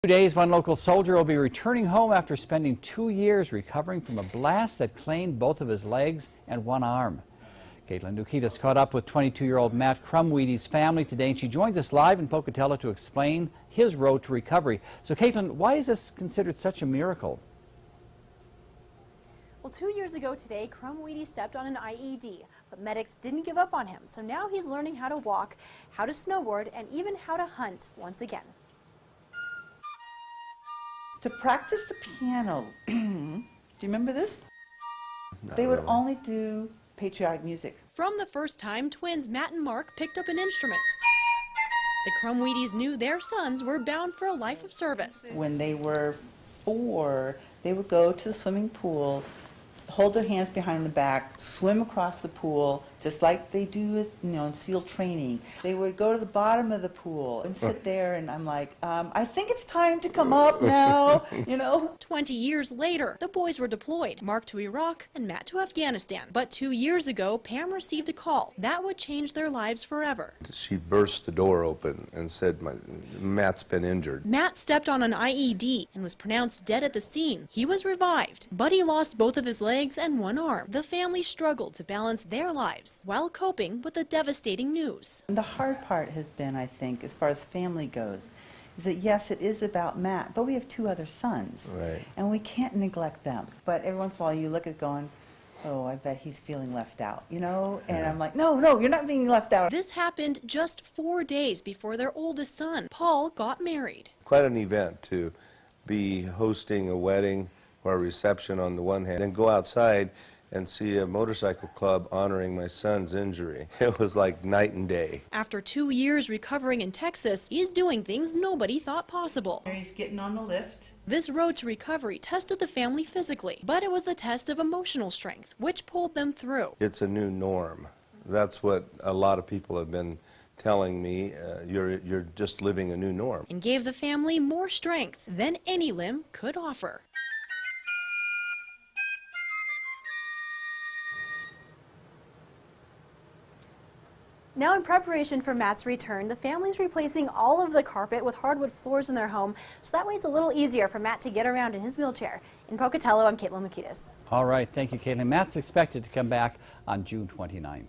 2 days, one local soldier will be returning home after spending 2 years recovering from a blast that claimed both of his legs and one arm. Caitlin Nukitas caught up with 22-year-old Matt Crumweedy's family today, and she joins us live in Pocatello to explain his road to recovery. So, Caitlin, why is this considered such a miracle? Well, 2 years ago today, Crumweedy stepped on an IED, but medics didn't give up on him. So now he's learning how to walk, how to snowboard, and even how to hunt once again. To practice the piano, do you remember this? Not they would really. only do patriotic music. From the first time, twins Matt and Mark picked up an instrument. The Crumweedys knew their sons were bound for a life of service. When they were 4, they would go to the swimming pool, hold their hands behind the back, swim across the pool, just like they do in SEAL training. They would go to the bottom of the pool and sit there, and I'm like, I think it's time to come up now, 20 years later, the boys were deployed, Mark to Iraq and Matt to Afghanistan. But 2 years ago, Pam received a call that would change their lives forever. She burst the door open and said, Matt's been injured. Matt stepped on an IED and was pronounced dead at the scene. He was revived, but he lost both of his legs and one arm. The family struggled to balance their lives while coping with the devastating news. The hard part has been, I think, as far as family goes, is that yes, it is about Matt, but we have 2 other sons, Right. and we can't neglect them. But every once in a while you look at going, oh, I bet he's feeling left out, And I'm like, no, you're not being left out. This happened just 4 days before their oldest son, Paul, got married. Quite an event to be hosting a wedding or a reception on the one hand, and go outside and see a motorcycle club honoring my son's injury. It was like night and day. After 2 years recovering in Texas, he's doing things nobody thought possible. He's getting on the lift. This road to recovery tested the family physically, but it was the test of emotional strength, which pulled them through. It's a new norm. That's what a lot of people have been telling me. You're just living a new norm. And gave the family more strength than any limb could offer. Now, in preparation for Matt's return, the family's replacing all of the carpet with hardwood floors in their home, so that way it's a little easier for Matt to get around in his wheelchair. In Pocatello, I'm Caitlin Nukitas. All right, thank you, Caitlin. Matt's expected to come back on June 29th.